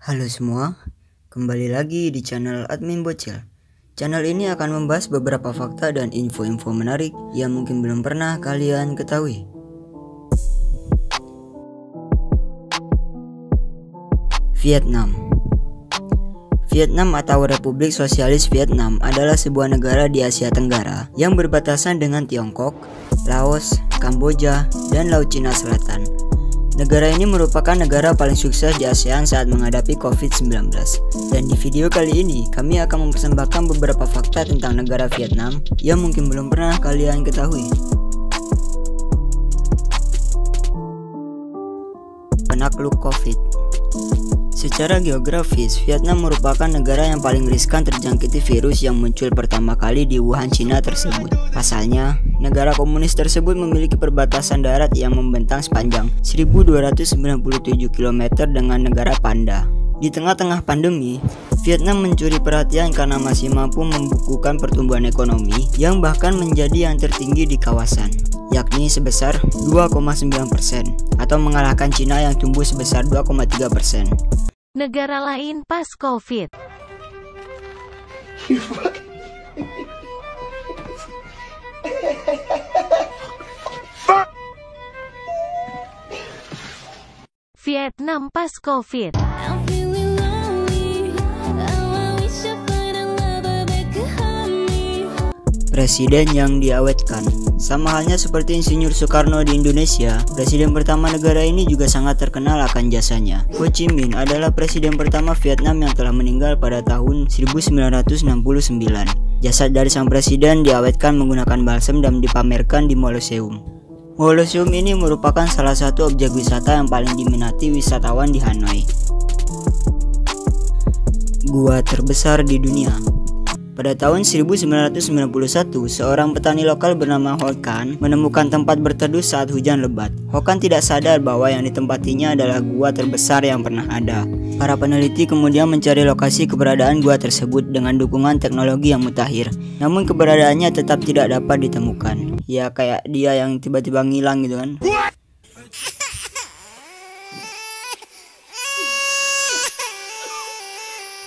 Halo semua, kembali lagi di channel Admin Bocil. Channel ini akan membahas beberapa fakta dan info-info menarik yang mungkin belum pernah kalian ketahui. Vietnam atau Republik Sosialis Vietnam adalah sebuah negara di Asia Tenggara yang berbatasan dengan Tiongkok, Laos, Kamboja, dan Laut Cina Selatan. Negara ini merupakan negara paling sukses di ASEAN saat menghadapi COVID-19. Dan di video kali ini, kami akan mempersembahkan beberapa fakta tentang negara Vietnam yang mungkin belum pernah kalian ketahui. Penakluk COVID. Secara geografis, Vietnam merupakan negara yang paling riskan terjangkiti virus yang muncul pertama kali di Wuhan, Cina tersebut. Pasalnya, negara komunis tersebut memiliki perbatasan darat yang membentang sepanjang 1297 km dengan negara Panda. Di tengah-tengah pandemi, Vietnam mencuri perhatian karena masih mampu membukukan pertumbuhan ekonomi yang bahkan menjadi yang tertinggi di kawasan, yakni sebesar 2,9% atau mengalahkan Cina yang tumbuh sebesar 2,3%. Negara lain pas COVID. Vietnam pas COVID. Presiden yang diawetkan. Sama halnya seperti Insinyur Soekarno di Indonesia, presiden pertama negara ini juga sangat terkenal akan jasanya. Ho Chi Minh adalah presiden pertama Vietnam yang telah meninggal pada tahun 1969. Jasad dari sang presiden diawetkan menggunakan balsam dan dipamerkan di Mausoleum. Mausoleum ini merupakan salah satu objek wisata yang paling diminati wisatawan di Hanoi. Gua terbesar di dunia. Pada tahun 1991, seorang petani lokal bernama Ho Can menemukan tempat berteduh saat hujan lebat. Ho Can tidak sadar bahwa yang ditempatinya adalah gua terbesar yang pernah ada. Para peneliti kemudian mencari lokasi keberadaan gua tersebut dengan dukungan teknologi yang mutakhir. Namun keberadaannya tetap tidak dapat ditemukan. Ya kayak dia yang tiba-tiba ngilang gitu kan.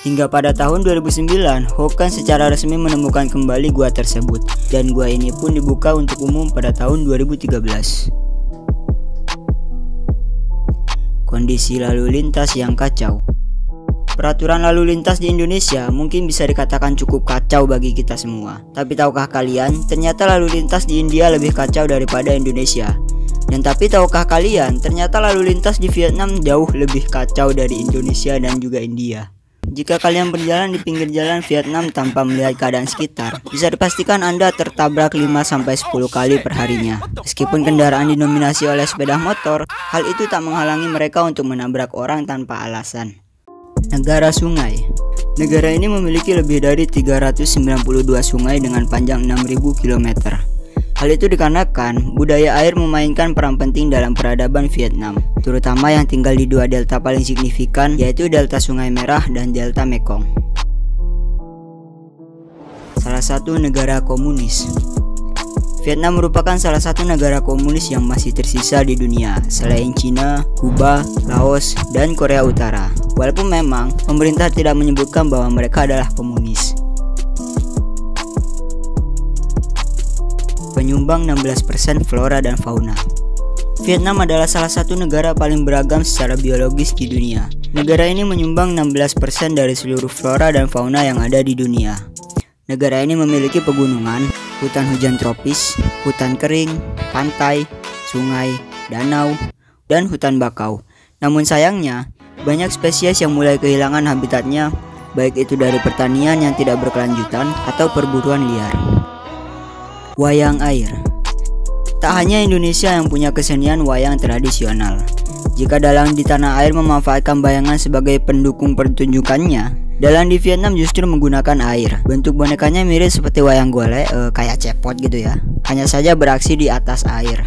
Hingga pada tahun 2009, Ho Can secara resmi menemukan kembali gua tersebut, dan gua ini pun dibuka untuk umum pada tahun 2013. Kondisi lalu lintas yang kacau. Peraturan lalu lintas di Indonesia mungkin bisa dikatakan cukup kacau bagi kita semua. Tapi tahukah kalian, ternyata lalu lintas di India lebih kacau daripada Indonesia. Dan tapi tahukah kalian, ternyata lalu lintas di Vietnam jauh lebih kacau dari Indonesia dan juga India. Jika kalian berjalan di pinggir jalan Vietnam tanpa melihat keadaan sekitar, bisa dipastikan Anda tertabrak 5-10 kali perharinya. Meskipun kendaraan didominasi oleh sepeda motor, hal itu tak menghalangi mereka untuk menabrak orang tanpa alasan. Negara sungai. Negara ini memiliki lebih dari 392 sungai dengan panjang 6.000 km. Hal itu dikarenakan budaya air memainkan peran penting dalam peradaban Vietnam, terutama yang tinggal di dua delta paling signifikan, yaitu delta Sungai Merah dan delta Mekong. Salah satu negara komunis. Vietnam merupakan salah satu negara komunis yang masih tersisa di dunia, selain Cina, Kuba, Laos, dan Korea Utara. Walaupun memang pemerintah tidak menyebutkan bahwa mereka adalah komunis. Penyumbang 16% flora dan fauna. Vietnam adalah salah satu negara paling beragam secara biologis di dunia. Negara ini menyumbang 16% dari seluruh flora dan fauna yang ada di dunia. Negara ini memiliki pegunungan, hutan hujan tropis, hutan kering, pantai, sungai, danau, dan hutan bakau. Namun sayangnya, banyak spesies yang mulai kehilangan habitatnya, baik itu dari pertanian yang tidak berkelanjutan atau perburuan liar. Wayang air. Tak hanya Indonesia yang punya kesenian wayang tradisional. Jika dalang di tanah air memanfaatkan bayangan sebagai pendukung pertunjukannya, dalang di Vietnam justru menggunakan air. Bentuk bonekanya mirip seperti wayang golek, kayak cepot gitu ya. Hanya saja beraksi di atas air.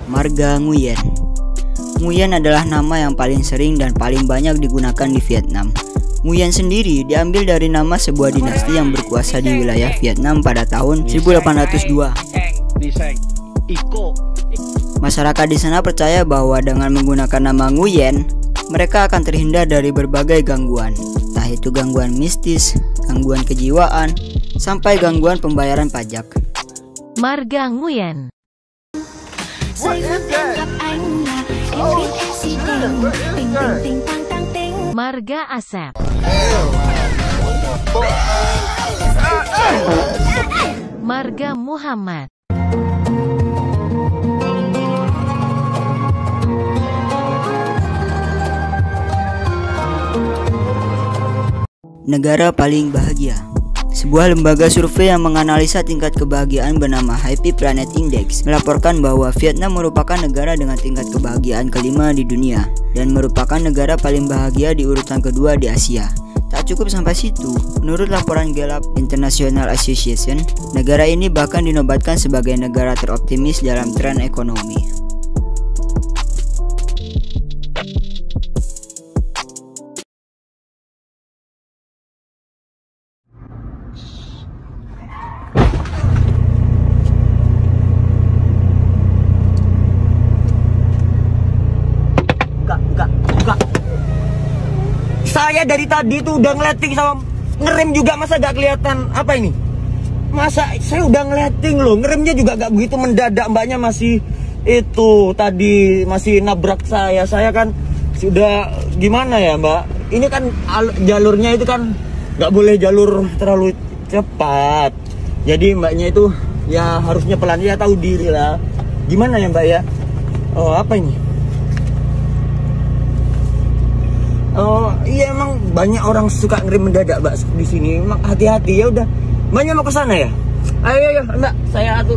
Marga Nguyen. Nguyen adalah nama yang paling sering dan paling banyak digunakan di Vietnam. Nguyen sendiri diambil dari nama sebuah dinasti yang berkuasa di wilayah Vietnam pada tahun 1802. Masyarakat di sana percaya bahwa dengan menggunakan nama Nguyen, mereka akan terhindar dari berbagai gangguan, entah itu gangguan mistis, gangguan kejiwaan, sampai gangguan pembayaran pajak. Marga Nguyen. Marga Asep. Marga Muhammad. Negara paling bahagia. Sebuah lembaga survei yang menganalisa tingkat kebahagiaan bernama Happy Planet Index melaporkan bahwa Vietnam merupakan negara dengan tingkat kebahagiaan kelima di dunia dan merupakan negara paling bahagia di urutan kedua di Asia. Tak cukup sampai situ, menurut laporan Gallup International Association, negara ini bahkan dinobatkan sebagai negara teroptimis dalam tren ekonomi. Buka. Saya dari tadi tuh udah ngeliatin sama ngerem juga, masa gak kelihatan apa ini? Masa saya udah ngeliatin loh, ngeremnya juga gak begitu mendadak, mbaknya masih itu tadi masih nabrak saya. Saya kan sudah gimana ya mbak? Ini kan jalurnya itu kan gak boleh jalur terlalu cepat. Jadi mbaknya itu ya harusnya pelan, ya tahu diri lah. Gimana ya mbak ya? Oh apa ini? Oh iya, emang banyak orang suka ngerem mendadak mbak di sini. Emang hati-hati ya udah. Mbaknya mau ke sana ya? Ayo mbak, saya atur.